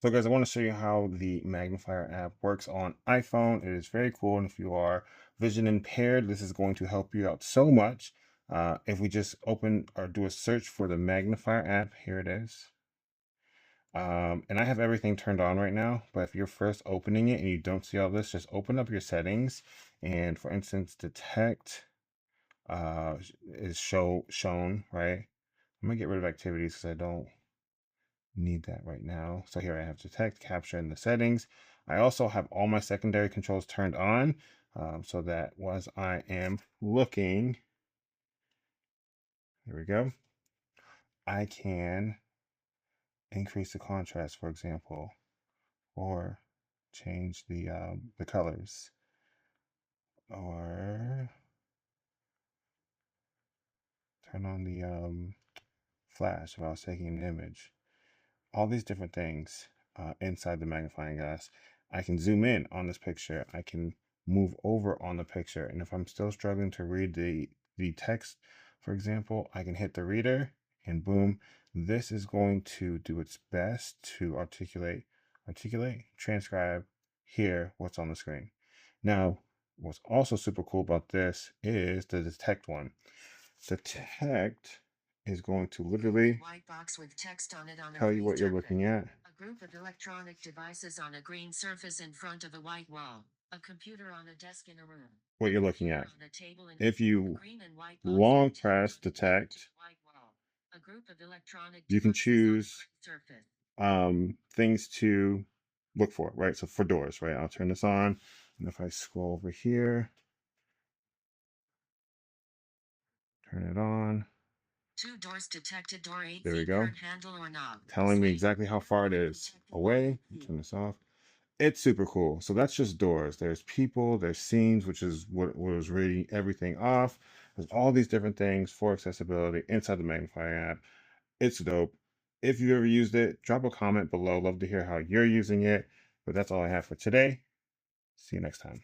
So guys, I want to show you how the magnifier app works on iPhone. It is very cool. And if you are vision impaired, this is going to help you out so much. If we just open or do a search for the magnifier app, here it is. And I have everything turned on right now, but if you're first opening it and you don't see all this, just open up your settings. And for instance, detect is shown, right? I'm gonna get rid of activities because I don't need that right now. So here I have detect, capture in the settings. I also have all my secondary controls turned on, so that was I am looking, here we go, I can increase the contrast, for example, or change the colors, or turn on the flash if I was taking an image. All these different things inside the magnifying glass. I can zoom in on this picture. I can move over on the picture. And if I'm still struggling to read the text, for example, I can hit the reader and boom, this is going to do its best to transcribe, hear what's on the screen. Now, what's also super cool about this is the detect one. Detect is going to literally white box with text on it on tell you what you're looking at. A group of electronic devices on a green surface in front of a white wall. A computer on a desk in a room. What you're looking at. On a table in If you green and white long press detect, a group of electronic you can choose surface. things to look for, right? So for doors, right? I'll turn this on. And if I scroll over here, turn it on. Two doors detected, door 8 there we go. handle or knob. Telling me exactly how far it is away. Turn this off. It's super cool. So that's just doors. There's people, there's scenes, which is what was reading everything off. There's all these different things for accessibility inside the Magnifier app. It's dope. If you've ever used it, drop a comment below. Love to hear how you're using it. But that's all I have for today. See you next time.